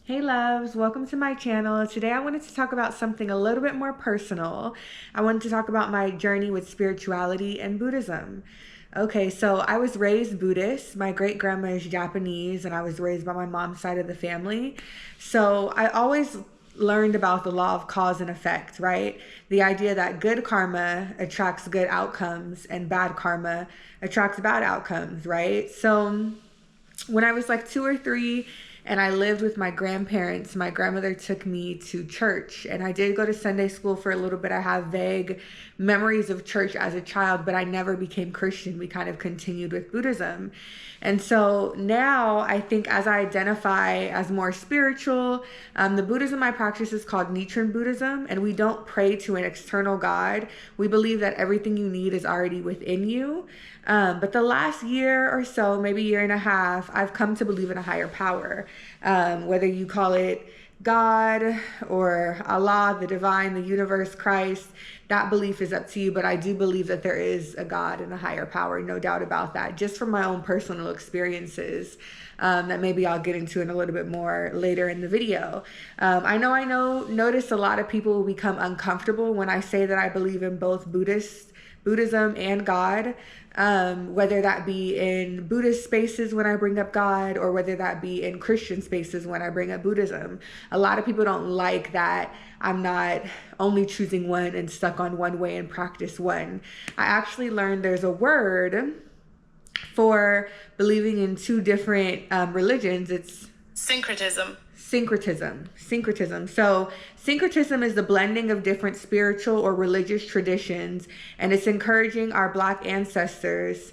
Hey loves, welcome to my channel. Today I wanted to talk about something a little bit more personal. I wanted to talk about my journey with spirituality and Buddhism. Okay, so I was raised Buddhist. My great grandma is Japanese, and I was raised by my mom's side of the family. So I always learned about the law of cause and effect, right? The idea that good karma attracts good outcomes and bad karma attracts bad outcomes, right? So when I was like 2 or 3 and I lived with my grandparents, my grandmother took me to church, and I did go to Sunday school for a little bit. I have vague memories of church as a child, but I never became Christian. We kind of continued with Buddhism. And so now I think as I identify as more spiritual, the Buddhism I practice is called Nichiren Buddhism, and we don't pray to an external God. We believe that everything you need is already within you. But the last year or so, maybe year and a half, I've come to believe in a higher power. Whether you call it God or Allah, the divine, the universe, Christ, that belief is up to you. But I do believe that there is a God and a higher power, no doubt about that, just from my own personal experiences. That maybe I'll get into in a little bit more later in the video. Notice a lot of people will become uncomfortable when I say that I believe in both Buddhism and God, whether that be in Buddhist spaces when I bring up God, or whether that be in Christian spaces when I bring up Buddhism. A lot of people don't like that I'm not only choosing one and stuck on one way and practice one. I actually learned there's a word for believing in two different religions. It's Syncretism. Syncretism. So syncretism is the blending of different spiritual or religious traditions, and it's encouraging our Black ancestors,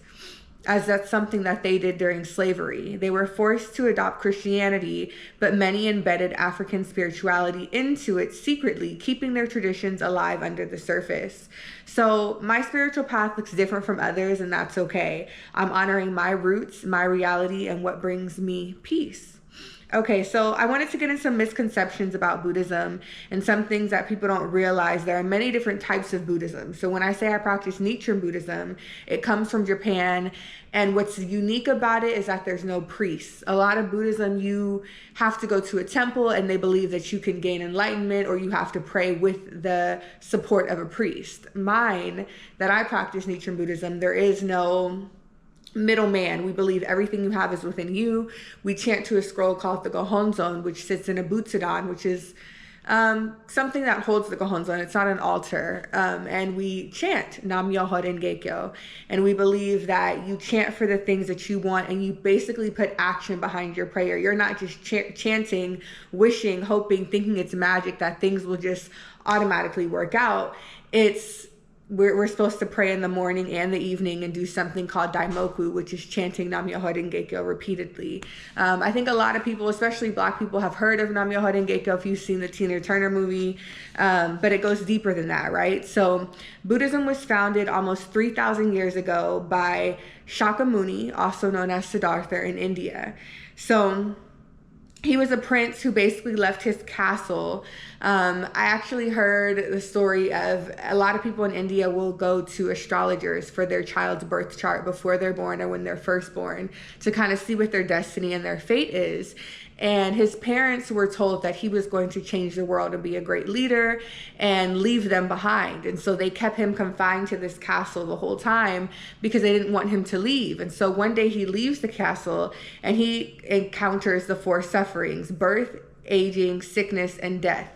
as that's something that they did during slavery. They were forced to adopt Christianity, but many embedded African spirituality into it secretly, keeping their traditions alive under the surface. So my spiritual path looks different from others, and that's okay. I'm honoring my roots, my reality, and what brings me peace. Okay, so I wanted to get into some misconceptions about Buddhism and some things that people don't realize. There are many different types of Buddhism. So when I say I practice Nichiren Buddhism, it comes from Japan. And what's unique about it is that there's no priests. A lot of Buddhism, you have to go to a temple and they believe that you can gain enlightenment, or you have to pray with the support of a priest. Mine, that I practice Nichiren Buddhism, there is no middleman. We believe everything you have is within you. We chant to a scroll called the Gohonzon, which sits in a butsudan, which is something that holds the Gohonzon. It's not an altar. And we chant Nam-Myoho-Renge-Kyo. And we believe that you chant for the things that you want, and you basically put action behind your prayer. You're not just chanting, wishing, hoping, thinking it's magic, that things will just automatically work out. We're supposed to pray in the morning and the evening and do something called daimoku, which is chanting Nam-Myoho-Renge-Kyo repeatedly. I think a lot of people, especially Black people, have heard of Nam-Myoho-Renge-Kyo if you've seen the Tina Turner movie, but it goes deeper than that, right? So Buddhism was founded almost 3,000 years ago by Shakyamuni, also known as Siddhartha, in India. So he was a prince who basically left his castle. I actually heard the story of a lot of people in India will go to astrologers for their child's birth chart before they're born or when they're first born, to kind of see what their destiny and their fate is. And his parents were told that he was going to change the world and be a great leader and leave them behind. And so they kept him confined to this castle the whole time because they didn't want him to leave. And so one day he leaves the castle and he encounters the four sufferings: birth, aging, sickness, and death.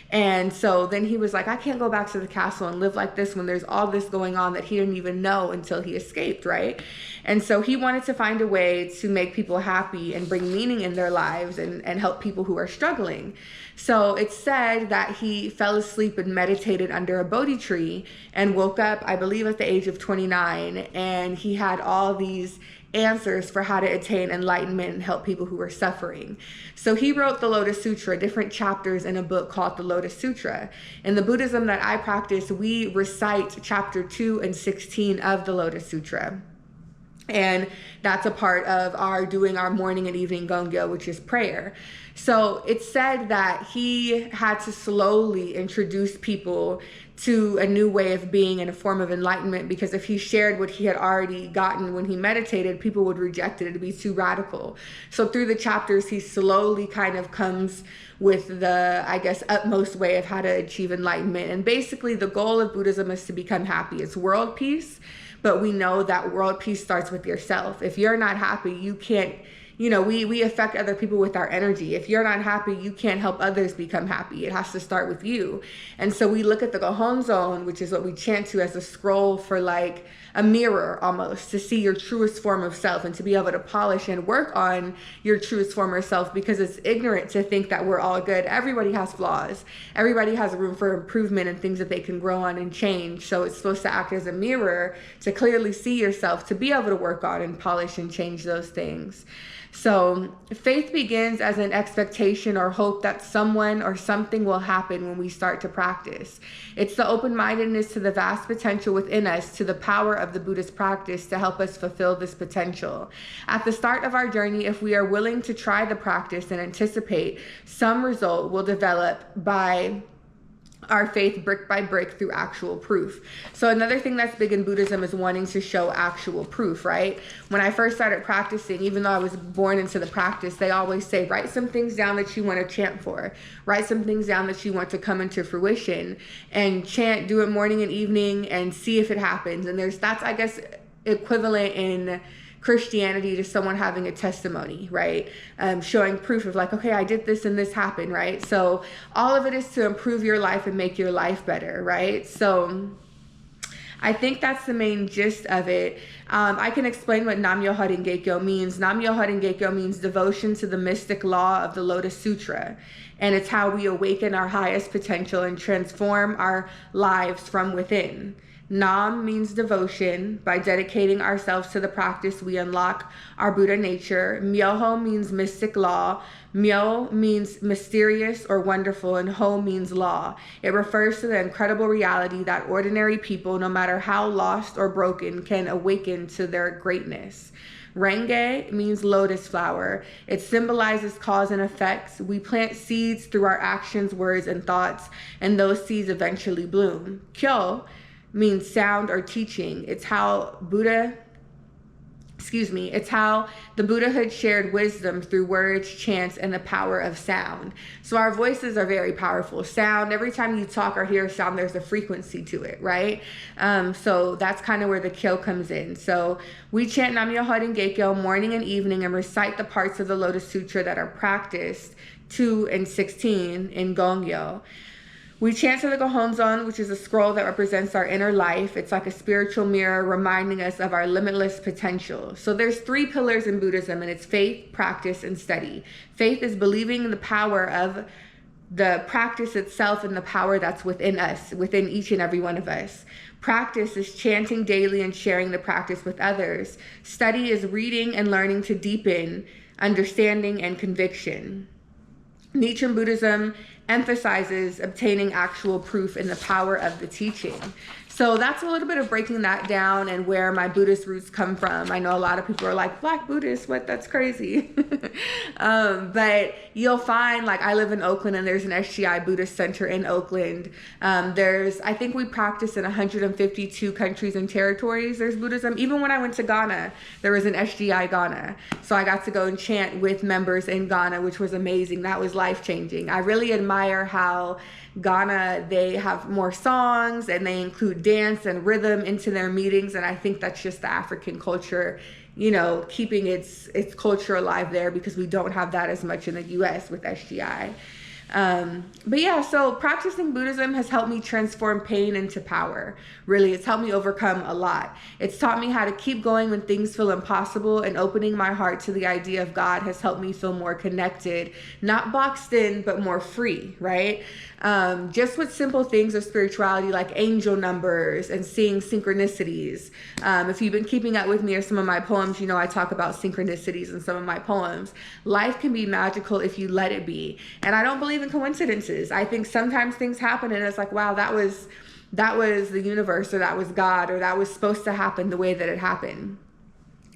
And so then he was like, I can't go back to the castle and live like this when there's all this going on that he didn't even know until he escaped, right? And so he wanted to find a way to make people happy and bring meaning in their lives and help people who are struggling. So it's said that he fell asleep and meditated under a Bodhi tree and woke up, I believe, at the age of 29. And he had all these answers for how to attain enlightenment and help people who are suffering. So he wrote the Lotus Sutra, different chapters in a book called the Lotus Sutra. In the Buddhism that I practice, we recite chapter 2 and 16 of the Lotus Sutra. And that's a part of our doing our morning and evening gongyo, which is prayer. So it's said that he had to slowly introduce people to a new way of being and a form of enlightenment, because if he shared what he had already gotten when he meditated, people would reject it. It'd be too radical. So through the chapters, he slowly kind of comes with the, I guess, utmost way of how to achieve enlightenment. And basically the goal of Buddhism is to become happy. It's world peace, but we know that world peace starts with yourself. If you're not happy, you can't, you know, we affect other people with our energy. If you're not happy, you can't help others become happy. It has to start with you. And so we look at the Gohonzon, which is what we chant to, as a scroll for like a mirror almost, to see your truest form of self and to be able to polish and work on your truest form of self, because it's ignorant to think that we're all good. Everybody has flaws. Everybody has room for improvement and things that they can grow on and change. So it's supposed to act as a mirror to clearly see yourself, to be able to work on and polish and change those things. So faith begins as an expectation or hope that someone or something will happen when we start to practice. It's the open-mindedness to the vast potential within us, to the power of the Buddhist practice to help us fulfill this potential. At the start of our journey, if we are willing to try the practice and anticipate some result will develop by our faith brick by brick through actual proof. So another thing that's big in Buddhism is wanting to show actual proof, right? When I first started practicing, even though I was born into the practice, they always say, write some things down that you want to chant for. Write some things down that you want to come into fruition, and chant, do it morning and evening, and see if it happens. And that's, I guess, equivalent in Christianity to someone having a testimony, right? Showing proof of like, okay, I did this and this happened, right? So all of it is to improve your life and make your life better, right? So I think that's the main gist of it. I can explain what Nam-Myoho-Renge-Kyo means. Nam-Myoho-Renge-Kyo means devotion to the mystic law of the Lotus Sutra. And it's how we awaken our highest potential and transform our lives from within. Nam means devotion. By dedicating ourselves to the practice, we unlock our Buddha nature. Myoho means mystic law. Myo means mysterious or wonderful, and Ho means law. It refers to the incredible reality that ordinary people, no matter how lost or broken, can awaken to their greatness. Renge means lotus flower. It symbolizes cause and effects. We plant seeds through our actions, words, and thoughts, and those seeds eventually bloom. Kyo means sound or teaching. It's how it's how the Buddhahood shared wisdom through words, chants, and the power of sound. So our voices are very powerful. Sound, every time you talk or hear sound, there's a frequency to it, right? So that's kind of where the Kyo comes in. So we chant Nam-Myoho-Renge-Kyo morning and evening and recite the parts of the Lotus Sutra that are practiced 2 and 16 in Gongyo. We chant to the Gohonzon, which is a scroll that represents our inner life. It's like a spiritual mirror reminding us of our limitless potential. So there's 3 pillars in Buddhism, and it's faith, practice, and study. Faith is believing in the power of the practice itself and the power that's within us, within each and every one of us. Practice is chanting daily and sharing the practice with others. Study is reading and learning to deepen understanding and conviction. Nichiren Buddhism emphasizes obtaining actual proof in the power of the teaching. So that's a little bit of breaking that down and where my Buddhist roots come from. I know a lot of people are like, Black Buddhist, what? That's crazy. But you'll find, like, I live in Oakland and there's an SGI Buddhist center in Oakland. I think we practice in 152 countries and territories. There's Buddhism. Even when I went to Ghana, there was an SGI Ghana. So I got to go and chant with members in Ghana, which was amazing. That was life-changing. I really admire how Ghana, they have more songs and they include dance and rhythm into their meetings, and I think that's just the African culture, you know, keeping its culture alive there, because we don't have that as much in the US with SGI. But yeah, so practicing Buddhism has helped me transform pain into power. Really, it's helped me overcome a lot. It's taught me how to keep going when things feel impossible, and opening my heart to the idea of God has helped me feel more connected, not boxed in, but more free, right? Just with simple things of spirituality like angel numbers and seeing synchronicities. If you've been keeping up with me or some of my poems, you know I talk about synchronicities in some of my poems. Life can be magical if you let it be. And I don't believe in coincidences. I think sometimes things happen and it's like, wow, that was the universe, or that was God, or that was supposed to happen the way that it happened.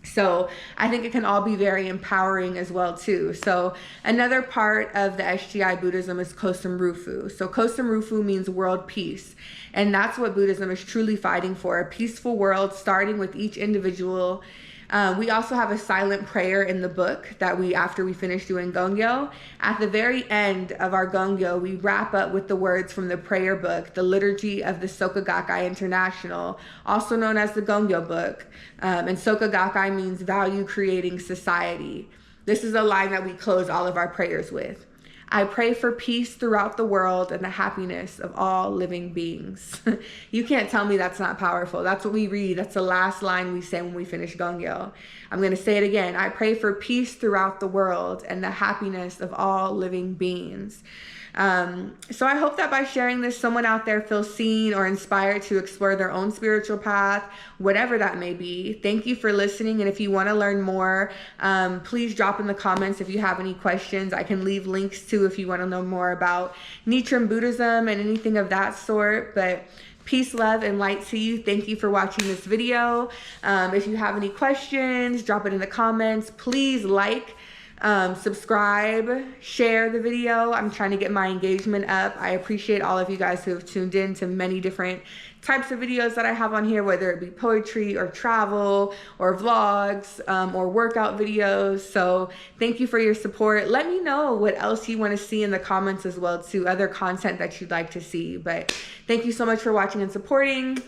So I think it can all be very empowering as well too. So another part of the SGI Buddhism is Kosum Rufu. So Kosum Rufu means world peace. And that's what Buddhism is truly fighting for, a peaceful world starting with each individual. We also have a silent prayer in the book that after we finish doing Gongyo, at the very end of our Gongyo, we wrap up with the words from the prayer book, the Liturgy of the Soka Gakkai International, also known as the Gongyo book. And Soka Gakkai means value creating society. This is a line that we close all of our prayers with. I pray for peace throughout the world and the happiness of all living beings. You can't tell me that's not powerful. That's what we read. That's the last line we say when we finish Gongyo. I'm going to say it again. I pray for peace throughout the world and the happiness of all living beings. So I hope that by sharing this, someone out there feels seen or inspired to explore their own spiritual path, whatever that may be. Thank you for listening. And if you want to learn more, please drop in the comments if you have any questions. I can leave links to if you want to know more about Nichiren Buddhism and anything of that sort. But peace, love, and light to you. Thank you for watching this video. If you have any questions, drop it in the comments. Please subscribe, share the video. I'm trying to get my engagement up. I appreciate all of you guys who have tuned in to many different types of videos that I have on here, whether it be poetry or travel or vlogs or workout videos. So thank you for your support. Let me know what else you want to see in the comments as well too, other content that you'd like to see. But thank you so much for watching and supporting.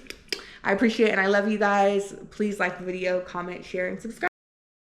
I appreciate it and I love you guys. Please like the video, comment, share, and subscribe.